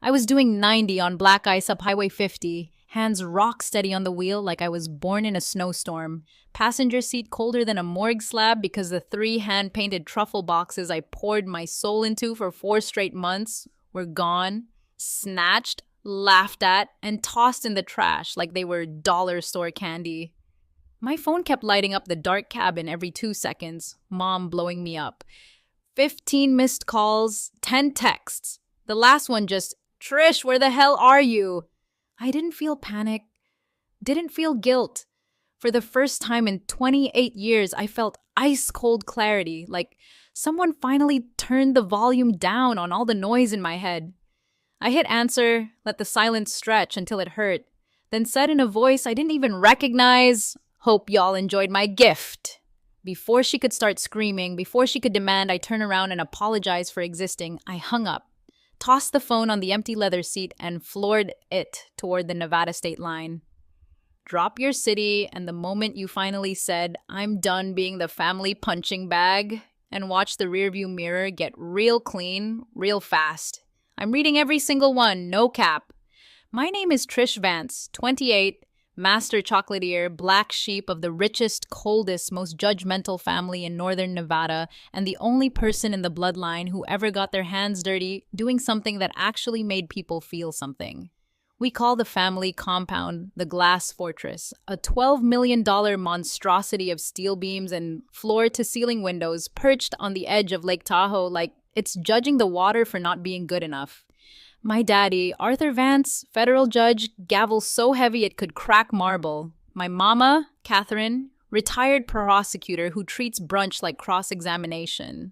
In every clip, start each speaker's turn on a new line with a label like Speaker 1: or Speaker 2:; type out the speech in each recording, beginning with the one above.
Speaker 1: I was doing 90 on black ice up Highway 50, hands rock steady on the wheel like I was born in a snowstorm. Passenger seat colder than a morgue slab because the 3 hand-painted truffle boxes I poured my soul into for 4 straight months were gone, snatched, laughed at, and tossed in the trash like they were dollar store candy. My phone kept lighting up the dark cabin every 2 seconds, mom blowing me up. 15 missed calls, 10 texts. The last one just, "Trish, where the hell are you?" I didn't feel panic, didn't feel guilt. For the first time in 28 years, I felt ice-cold clarity, like someone finally turned the volume down on all the noise in my head. I hit answer, let the silence stretch until it hurt, then said in a voice I didn't even recognize, "Hope y'all enjoyed my gift." Before she could start screaming, before she could demand I turn around and apologize for existing, I hung up, tossed the phone on the empty leather seat, and floored it toward the Nevada state line. Drop your city, and the moment you finally said, "I'm done being the family punching bag," and watch the rearview mirror get real clean, real fast. I'm reading every single one, no cap. My name is Trish Vance, 28, master chocolatier, black sheep of the richest, coldest, most judgmental family in northern Nevada, and the only person in the bloodline who ever got their hands dirty doing something that actually made people feel something. We call the family compound the Glass Fortress, a $12 million monstrosity of steel beams and floor-to-ceiling windows perched on the edge of Lake Tahoe like it's judging the water for not being good enough. My daddy, Arthur Vance, federal judge, gavel so heavy it could crack marble. My mama, Catherine, retired prosecutor who treats brunch like cross-examination.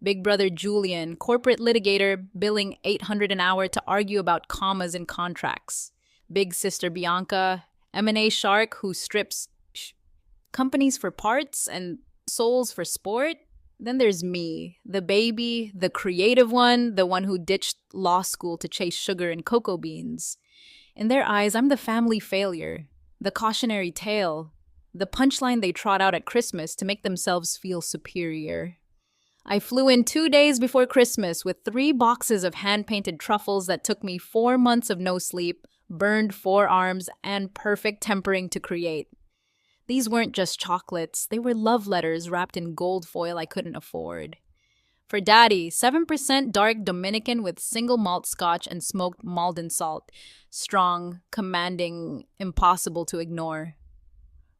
Speaker 1: Big brother Julian, corporate litigator, billing $800 an hour to argue about commas in contracts. Big sister Bianca, M&A shark who strips companies for parts and souls for sport. Then there's me, the baby, the creative one, the one who ditched law school to chase sugar and cocoa beans. In their eyes, I'm the family failure, the cautionary tale, the punchline they trot out at Christmas to make themselves feel superior. I flew in 2 days before Christmas with 3 boxes of hand-painted truffles that took me 4 months of no sleep, burned forearms, and perfect tempering to create. These weren't just chocolates, they were love letters wrapped in gold foil I couldn't afford. For Daddy, 7% dark Dominican with single malt scotch and smoked Malden salt. Strong, commanding, impossible to ignore.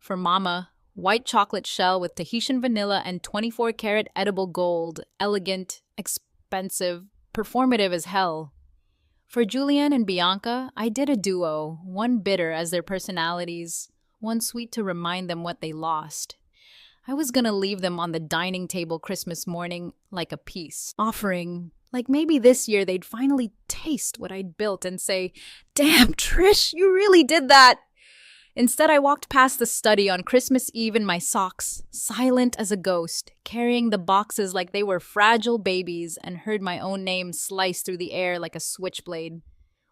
Speaker 1: For Mama, white chocolate shell with Tahitian vanilla and 24-karat edible gold. Elegant, expensive, performative as hell. For Julian and Bianca, I did a duo, one bitter as their personalities, one sweet to remind them what they lost. I was gonna leave them on the dining table Christmas morning like a peace offering. Like maybe this year they'd finally taste what I'd built and say, "Damn, Trish, you really did that." Instead, I walked past the study on Christmas Eve in my socks, silent as a ghost, carrying the boxes like they were fragile babies, and heard my own name slice through the air like a switchblade.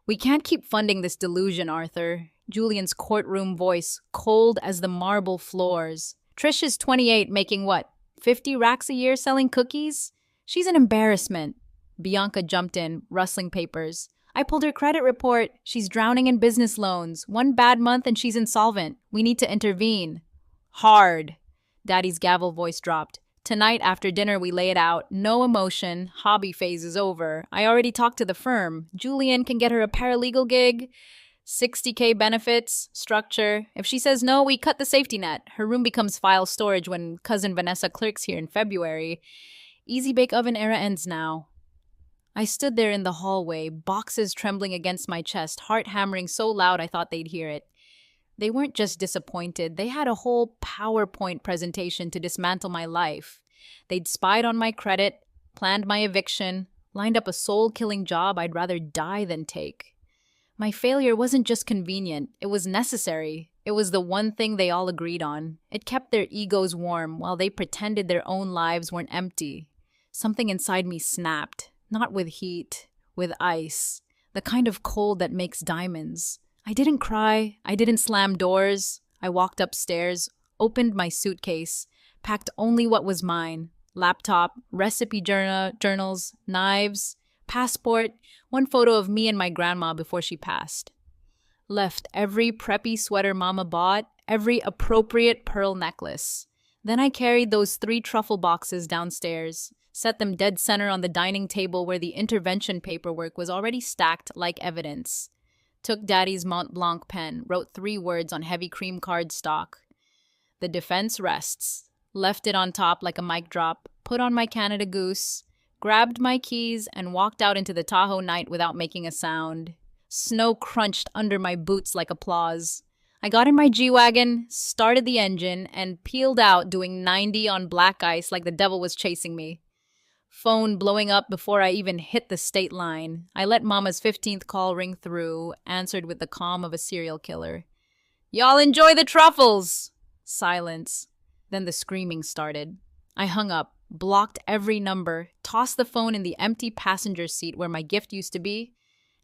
Speaker 1: "We can't keep funding this delusion, Arthur." Julian's courtroom voice, cold as the marble floors. "Trish is 28, making what, 50 racks a year selling cookies? She's an embarrassment." Bianca jumped in, rustling papers. "I pulled her credit report. She's drowning in business loans. 1 bad month and she's insolvent. We need to intervene." "Hard." Daddy's gavel voice dropped. "Tonight after dinner we lay it out. No emotion. Hobby phase is over. I already talked to the firm. Julian can get her a paralegal gig. 60K benefits, structure. If she says no, we cut the safety net. Her room becomes file storage when cousin Vanessa clerks here in February. Easy bake oven era ends now." I stood there in the hallway, boxes trembling against my chest, heart hammering so loud I thought they'd hear it. They weren't just disappointed, they had a whole PowerPoint presentation to dismantle my life. They'd spied on my credit, planned my eviction, lined up a soul-killing job I'd rather die than take. My failure wasn't just convenient, it was necessary. It was the one thing they all agreed on. It kept their egos warm while they pretended their own lives weren't empty. Something inside me snapped, not with heat, with ice, the kind of cold that makes diamonds. I didn't cry, I didn't slam doors. I walked upstairs, opened my suitcase, packed only what was mine: laptop, recipe journals, knives, passport, one photo of me and my grandma before she passed. Left every preppy sweater mama bought, every appropriate pearl necklace. Then I carried those 3 truffle boxes downstairs, set them dead center on the dining table where the intervention paperwork was already stacked like evidence. Took Daddy's Mont Blanc pen, wrote 3 words on heavy cream cardstock. The defense rests. Left it on top like a mic drop, put on my Canada Goose, grabbed my keys, and walked out into the Tahoe night without making a sound. Snow crunched under my boots like applause. I got in my G-Wagon, started the engine, and peeled out doing 90 on black ice like the devil was chasing me. Phone blowing up before I even hit the state line. I let Mama's 15th call ring through, answered with the calm of a serial killer. "Y'all enjoy the truffles!" Silence. Then the screaming started. I hung up, blocked every number, tossed the phone in the empty passenger seat where my gift used to be,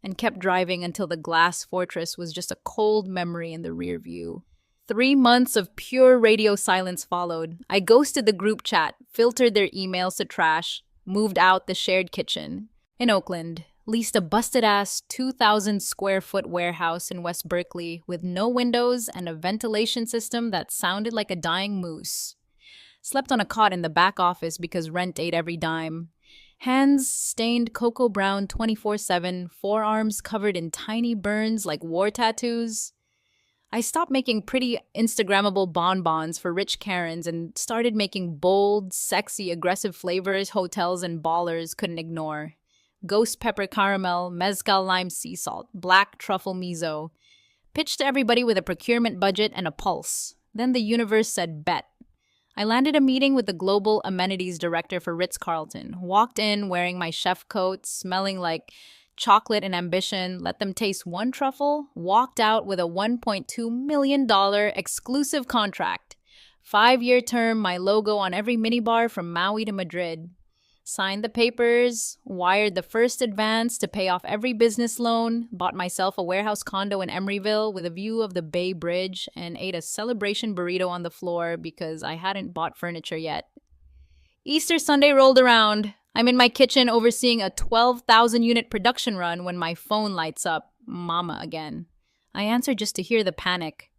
Speaker 1: and kept driving until the glass fortress was just a cold memory in the rear view. 3 months of pure radio silence followed. I ghosted the group chat, filtered their emails to trash, moved out the shared kitchen. In Oakland, leased a busted-ass 2,000 square foot warehouse in West Berkeley with no windows and a ventilation system that sounded like a dying moose. Slept on a cot in the back office because rent ate every dime. Hands stained cocoa brown 24/7, forearms covered in tiny burns like war tattoos. I stopped making pretty Instagrammable bonbons for rich Karens and started making bold, sexy, aggressive flavors hotels and ballers couldn't ignore. Ghost pepper caramel, mezcal lime sea salt, black truffle miso. Pitched to everybody with a procurement budget and a pulse. Then the universe said bet. I landed a meeting with the global amenities director for Ritz-Carlton. Walked in wearing my chef coat, smelling like chocolate and ambition, let them taste 1 truffle, walked out with a $1.2 million exclusive contract. 5-year term, my logo on every minibar from Maui to Madrid. Signed the papers, wired the first advance to pay off every business loan, bought myself a warehouse condo in Emeryville with a view of the Bay Bridge, and ate a celebration burrito on the floor because I hadn't bought furniture yet. Easter Sunday rolled around. I'm in my kitchen overseeing a 12,000 unit production run when my phone lights up. Mama again. I answer just to hear the panic.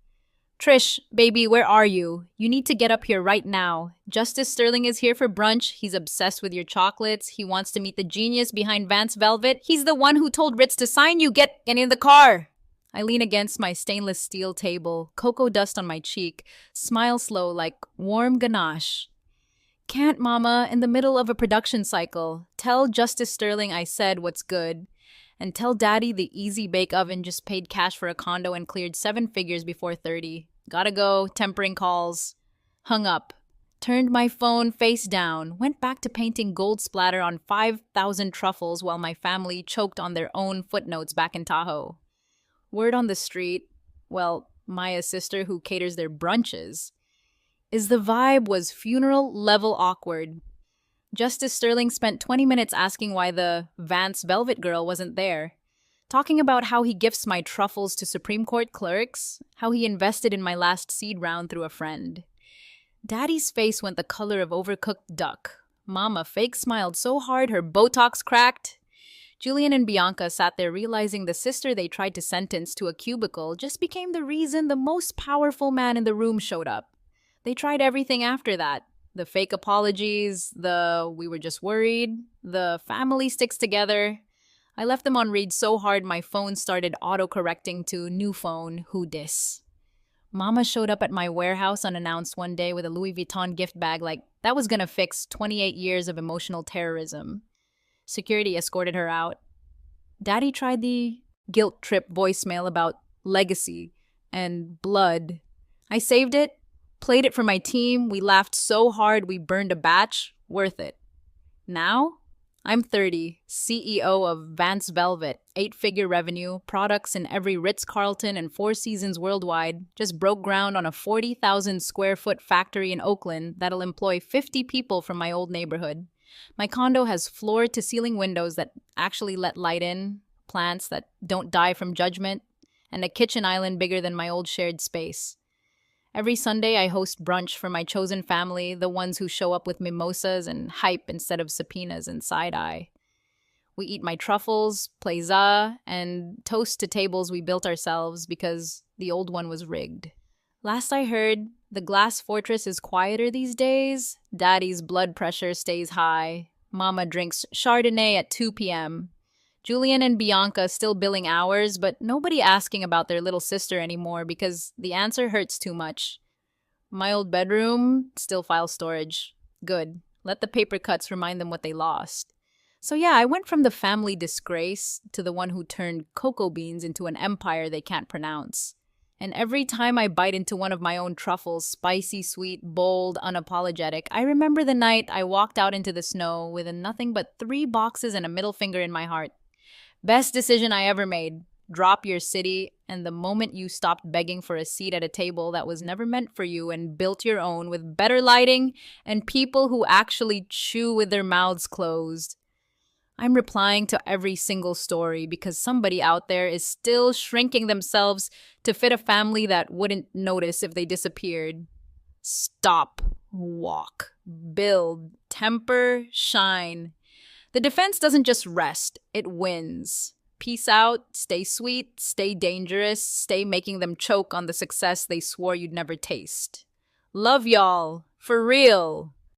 Speaker 1: "Trish, baby, where are you? You need to get up here right now. Justice Sterling is here for brunch. He's obsessed with your chocolates. He wants to meet the genius behind Vance Velvet. He's the one who told Ritz to sign you. Get in the car." I lean against my stainless steel table, cocoa dust on my cheek, smile slow like warm ganache. "Can't, Mama, in the middle of a production cycle. Tell Justice Sterling I said what's good. And tell Daddy the Easy Bake Oven just paid cash for a condo and cleared 7 figures before 30. Gotta go, tempering calls." Hung up. Turned my phone face down. Went back to painting gold splatter on 5,000 truffles while my family choked on their own footnotes back in Tahoe. Word on the street, well, Maya's sister who caters their brunches, is the vibe was funeral level awkward. Justice Sterling spent 20 minutes asking why the Vance Velvet girl wasn't there. Talking about how he gifts my truffles to Supreme Court clerks, how he invested in my last seed round through a friend. Daddy's face went the color of overcooked duck. Mama fake smiled so hard her Botox cracked. Julian and Bianca sat there realizing the sister they tried to sentence to a cubicle just became the reason the most powerful man in the room showed up. They tried everything after that. The fake apologies, the "we were just worried," the "family sticks together." I left them on read so hard my phone started auto-correcting to "new phone, who dis?" Mama showed up at my warehouse unannounced one day with a Louis Vuitton gift bag like that was gonna fix 28 years of emotional terrorism. Security escorted her out. Daddy tried the guilt trip voicemail about legacy and blood. I saved it. Played it for my team. We laughed so hard we burned a batch. Worth it. Now, I'm 30, CEO of Vance Velvet, 8-figure revenue, products in every Ritz-Carlton and 4 Seasons worldwide, just broke ground on a 40,000 square foot factory in Oakland that'll employ 50 people from my old neighborhood. My condo has floor-to-ceiling windows that actually let light in, plants that don't die from judgment, and a kitchen island bigger than my old shared space. Every Sunday, I host brunch for my chosen family, the ones who show up with mimosas and hype instead of subpoenas and side-eye. We eat my truffles, play za, and toast to tables we built ourselves because the old one was rigged. Last I heard, the glass fortress is quieter these days. Daddy's blood pressure stays high. Mama drinks Chardonnay at 2 p.m. Julian and Bianca still billing hours, but nobody asking about their little sister anymore because the answer hurts too much. My old bedroom, still file storage. Good. Let the paper cuts remind them what they lost. So yeah, I went from the family disgrace to the one who turned cocoa beans into an empire they can't pronounce. And every time I bite into one of my own truffles, spicy, sweet, bold, unapologetic, I remember the night I walked out into the snow with nothing but 3 boxes and a middle finger in my heart. Best decision I ever made. Drop your city, and the moment you stopped begging for a seat at a table that was never meant for you and built your own with better lighting and people who actually chew with their mouths closed. I'm replying to every single story because somebody out there is still shrinking themselves to fit a family that wouldn't notice if they disappeared. Stop, walk, build, temper, shine. The defense doesn't just rest, it wins. Peace out, stay sweet, stay dangerous, stay making them choke on the success they swore you'd never taste. Love y'all, for real.